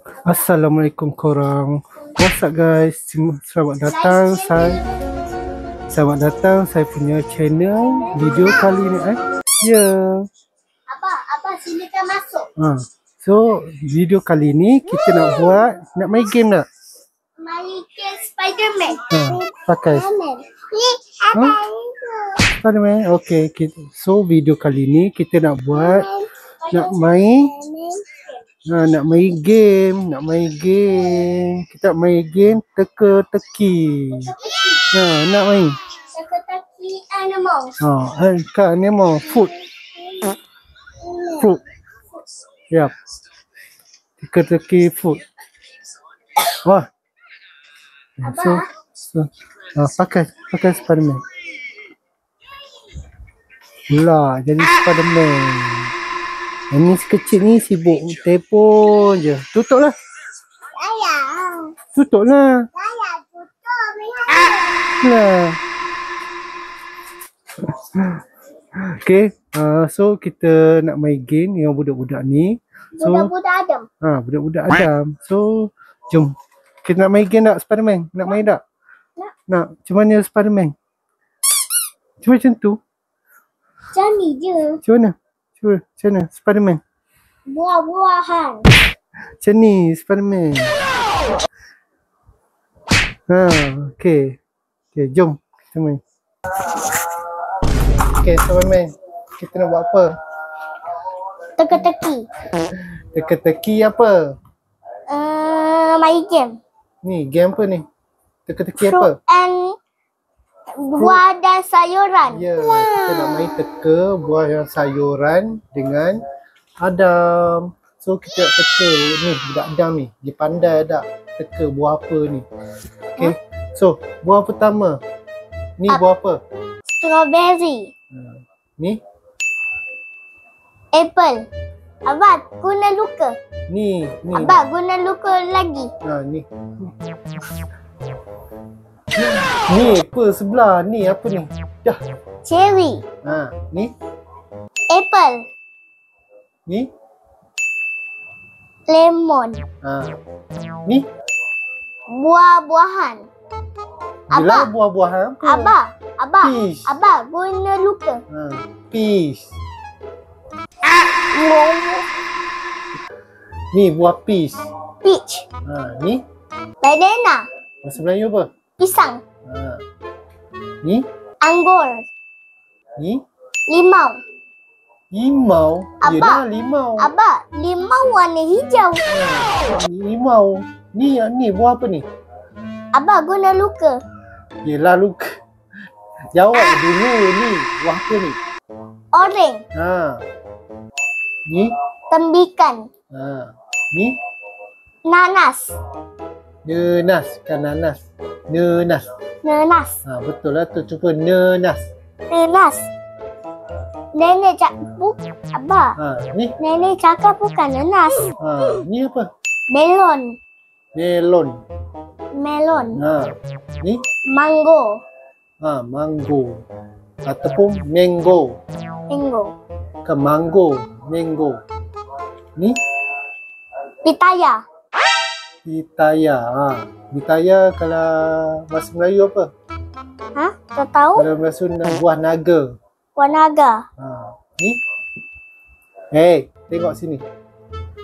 Assalamualaikum korang. What's up guys? Selamat datang saya punya channel video kali ni Apa silakan masuk. So video kali ni kita nak main game tak? Main game Spiderman. Pakai Ni apa itu? Spiderman. Okay, so video kali ni kita nak main game. Kita main game teka-teki. Nak main. Teka-teki animal. Kat animal. Food. Yap. Teka-teki food. Wah. So, pakai Spiderman. Pula jadi Spiderman. Yang ni sekecil ni sibuk telefon je. Tutuplah. Tutuplah. Okay. So kita nak main game dengan budak-budak ni. So, Budak-budak Adam. Budak-budak Adam. So jom. Kita nak main game tak Spiderman? Nak main tak? Nak. Macam mana Spiderman? Cuma macam tu. Macam ni je. Macam mana? Macam mana Spiderman? Buah-buahan. Macam ni Spiderman. Okay, jom kita main. Okay Spiderman, kita nak buat apa? Teka-teki. Teka-teki apa? Main game. Ni game apa ni? Teka-teki Fruit apa? and buah dan sayuran. Ya, kita nak main teka buah dan sayuran dengan Adam. So kita nak teka ni budak Adam ni. Dia pandai tak teka buah apa ni. Okay. So buah pertama. Ni buah apa? Strawberry. Ni? Apple. Abang guna luka. Ni. Abang guna luka lagi. Ni. Ni apa sebelah ni apa ni? Dah. Cherry. Ni. Apple. Ni. Lemon. Ni. Buah-buahan. Bila buah-buahan apa? Abang. Peach. Abang guna luka. Peach. Ni buah peach. Peach. Ni. Banana. Bahasa Melayu apa? Pisang. Ni. Anggur. Ni. Limau. Limau. Yelah limau. Abang, limau warna hijau. Limau. Ni buah apa ni? Abang guna luka. Yelah luka. Jawab dulu ni. Buah apa ni? Oreng. Ni. Tembikan. Ni. Nanas. Nenas. Kan nanas. Nenas. Nenas. Betul lah tu. Cuba nenas. Nenas. Nenek Abang. Ni. Nenek cakap bukan nenas. Ni apa? Melon. Melon. Ni. Mango. Mango. Ataupun mango. Ke mango. Ni. Pitaya. Pitaya kalau bahasa Melayu apa? Tak tahu? Kalau bahasa buah naga. Buah naga. Ni. Hey, tengok sini.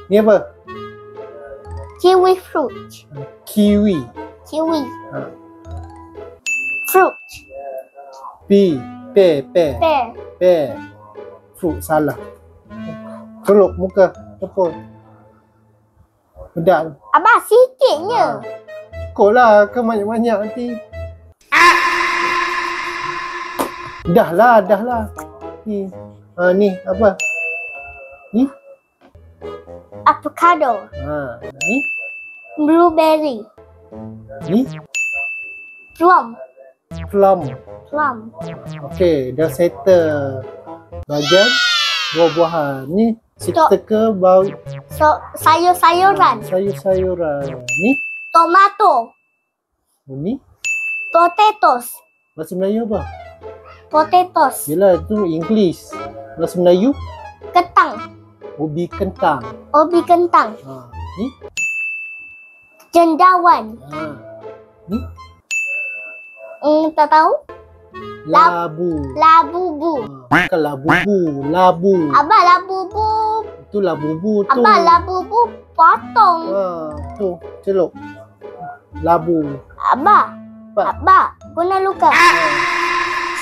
Ni apa? Kiwi fruit. Kiwi. Fruit. Pear. Fruit salah. Colok muka. Tepun. Bedak. Abang sikitnya. Kau lah ke banyak-banyak nanti. Dah lah. Ni. Ni apa? Ni. Avocado. Ni. Blueberry. Ni. Plum. Okey, dah settle bahagian buah-buahan. Ni kita teka bau Sayur-sayuran. Ni. Tomato. Ni. Potatoes. Bahasa Melayu apa? Potatoes. Yelah itu English. Bahasa Melayu? Kentang. Ubi kentang. Ubi kentang. Ni? Cendawan. Ni Tak tahu. labu. Labubu. Bukan labubu, labu. Abah labubu. Itu labubu tu. Abah labubu potong. Tu celup. Labu. Abah. Apa? Abah. Guna luka.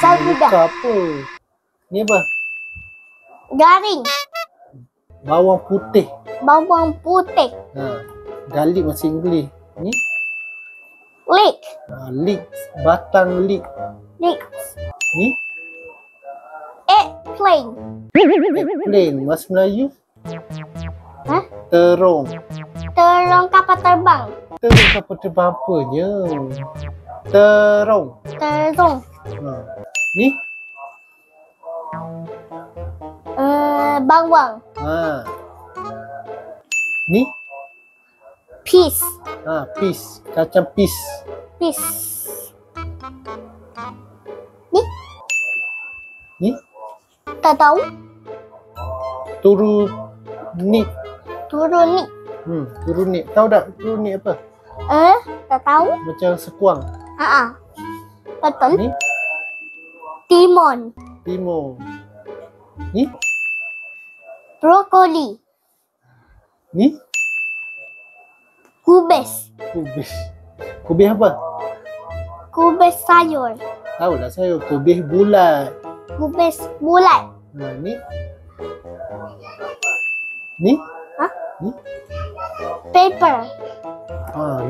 Sabu dah. Bukan apa? Ni apa? Garing. Bawang putih. Bawang putih. Garlic masih English. Ni Leek. leek, batang leek. Leek. Ni Eggplant. plain, bahasa Melayu. Hah? Terong. Terong kapal terbang. Terong apa terbang apanya? Terong. Terong. Ni Bawang. Ni Peas. peas, kacang peas. Peas. Ni Tak tahu. turunip. Turun ni. Turunip. Tahu tak turunip apa? Tak tahu. Macam sekuang. Betul. Ni Timun. timur. Ni Brokoli. ni Kubis. kubis. Kubis apa? Kubis sayur. Tahu lah saya, kubis bulat. Kubis bulat. Ni ni Paper.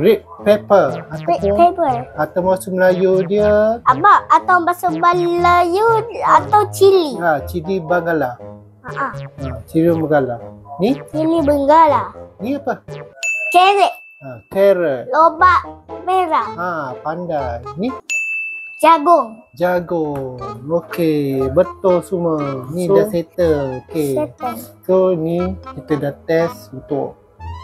red pepper ataupun Paper. atau bahasa Melayu dia Abah, atau bahasa Melayu atau cili. cili bangala. Ah, Cili bangala. Ni cili benggala. ni apa? Carrot. Carrot. Lobak merah. Pandai. Ni Jagung. jagung. Okey, betul semua. Ni dah settle. Okey. Settle. So ni kita dah test untuk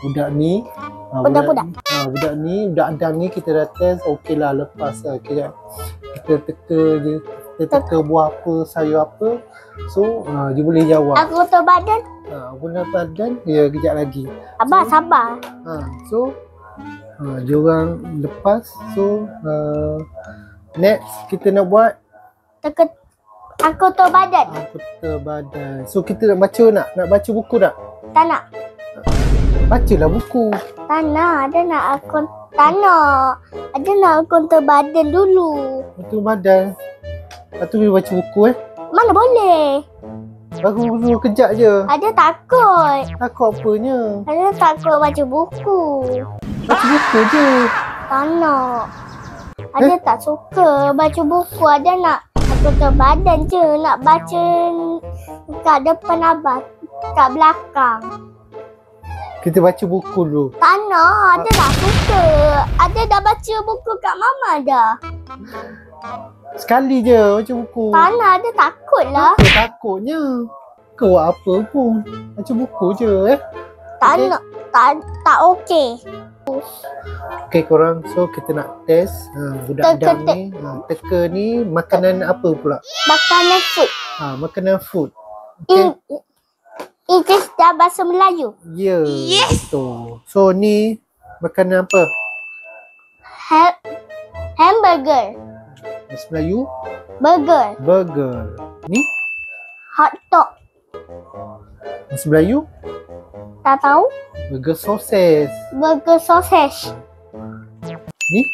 budak ni. Budak-budak. Budak ni, budak Adam ni kita dah test. Okey lah, lepas lah. Kita teka je. Kita teka buah apa, sayur apa. So dia boleh jawab. Aku terbadan. Guna badan dia kejap lagi. Abah sabar. So dia orang lepas. So next kita nak buat Teka. Aku terbadan. Kota badan. So kita nak baca nak baca buku tak? Tak nak. Bacalah buku. Tak nak. Ada nak akun. Tak nak. Ada nak akun terbadan dulu. Kota badan. Lepas tu dia baca buku Mana boleh. Baru dulu kejap je. Ada takut. Takut apanya? Ada takut baca buku. Baca buku je. Tak nak. Ada tak suka baca buku. Ada nak akun terbadan je. Nak baca kat depan abah. Kat belakang. Kita baca buku dulu. Tak nak. Ada tak suka. Ada dah baca buku kat mama dah. Sekali je baca buku. Tak nak. Ada takut lah. Apa takutnya? Kau buat apa pun. Baca buku je Tak Okey. nak. Tak okey. Okay korang. So kita nak test budak Teka, Adam ni. Teka ni makanan apa pula? Makanan food. Makanan food. Okay. English dah bahasa Melayu. Ya. Betul. So ni makanan apa? Hamburger. Bahasa Melayu? Burger. Burger. Ni Hot dog. bahasa Melayu? Tak tahu. Burger sausage. Burger sausage. Ni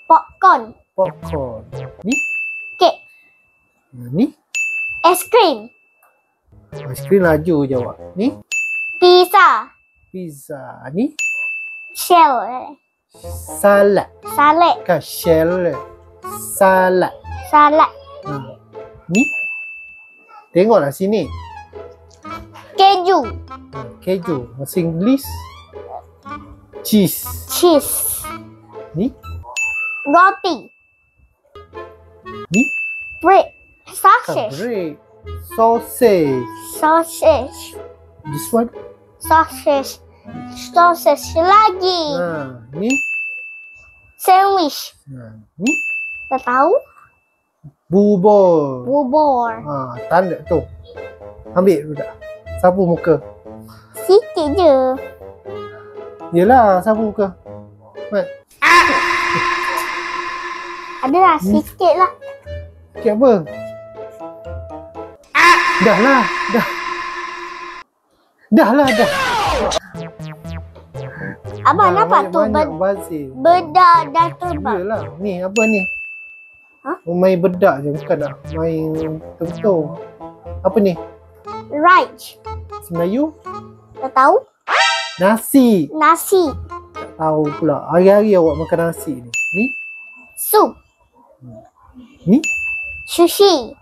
Popcorn. popcorn. Ni Cake. ni Es krim. aiskrim laju jawab. Ni Pizza. pizza. Ni Shell. salad. Salad. Kan shell. Salad. Salad. Ni tengoklah sini. Keju. Keju. Bahasa Inggeris cheese. Cheese. Ni Roti. ni Bread. kan Sausage. bread. Sausage. Sausage. This one. Sausage. Sausage lagi. Ni Sandwich. ni Tak tahu. bubur. Bubur. Tanda tu. Ambil budak. Sapu muka. Sikit je. Yelah, sapu muka. Mat. Adalah sikit lah. Sikit apa? Dah lah. Dah lah. Abang nampak tu bazir. bedak dah terbang. Yelah. Ni apa ni? Ha? Main bedak je, bukan nak main betul. Apa ni? Right. Melayu? Tak tahu? Nasi. Nasi. Tak tahu pula. Hari-hari awak makan nasi ni. Ni? Sup. Ni? Sushi.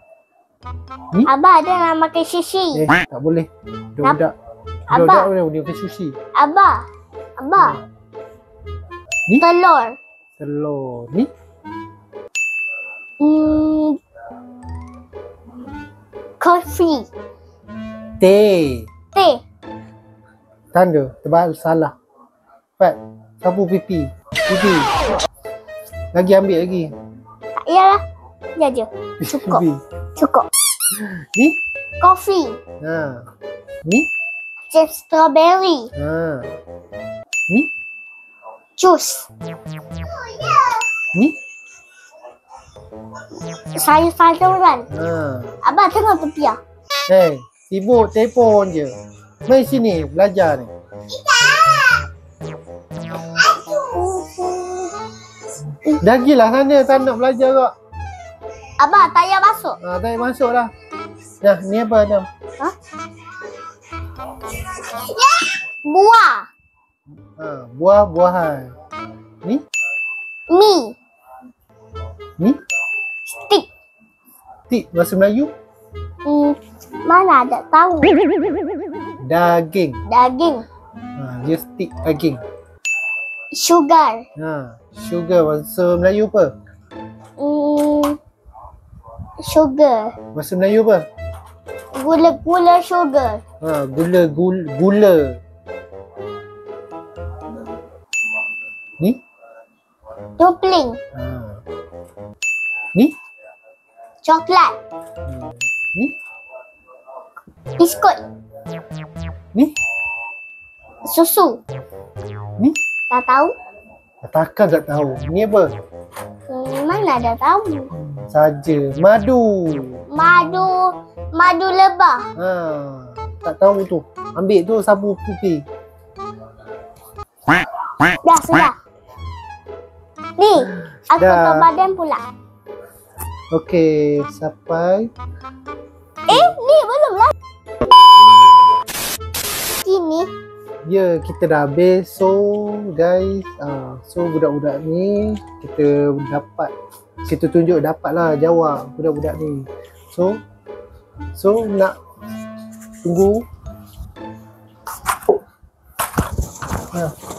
Ni? Abang ada nak makan sushi. Tak boleh. Budak-budak. Abah. Budak-budak boleh makan sushi. Abang. Ni? Telur. Telur. Ni? Kopi. Teh. Teh. Tanda. Tebal salah. Pat. Sapu pipi. Pipi. Lagi ambil lagi. Tak payahlah. Ya je. Cukup. Pipi. Cukup. Ni? Kopi. Ha. Ni? Chips strawberry. Ha. Ni? Jus. Ni? Sayur-sayuran. Ha. Abang tengok tepiah. Hey, sibuk telefon je. Mari sini belajar ni. Dah gilah sana, tak nak belajar kak. Abang tak payah masuk. Tak payah masuk lah. Dah, ni apa Adam? Ha? Buah. Buah-buahan. Ni? Mi. Ni? Stick. Tik bahasa Melayu? Mana ada tahu. Daging. Daging. Dia stick daging. Sugar. Sugar bahasa Melayu apa? Sugar. Bahasa Melayu apa? Gula-gula sugar. Gula. Ni? Dumpling. Ni? Coklat. Ni? Biskut. Ni? Susu. Ni? Tak tahu. Takkan tak tahu. Ni apa? Mana ada tahu. Saja. Madu. Madu lebah. Tak tahu tu. Ambil tu sapu pipi. Dah sudah. Ni, aku Dah. ke badan pula. Okey, sampai. Ni belum lah. Ini Ya, kita dah habis. So, guys, so budak-budak ni kita tunjuk dapatlah jawab budak-budak ni. So nak tunggu.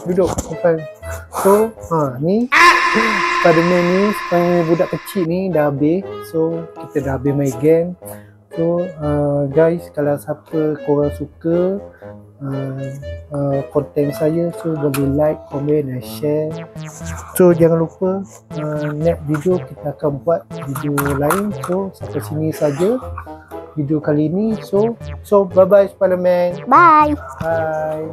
Duduk depan. So, ni Spiderman ni sebenarnya budak kecil ni dah habis. So, kita dah habis main game. So, guys, kalau siapa korang suka konten saya, so boleh like, komen dan share. So jangan lupa next video kita akan buat video lain. So sampai sini saja video kali ini. So bye bye Spiderman. bye. Bye.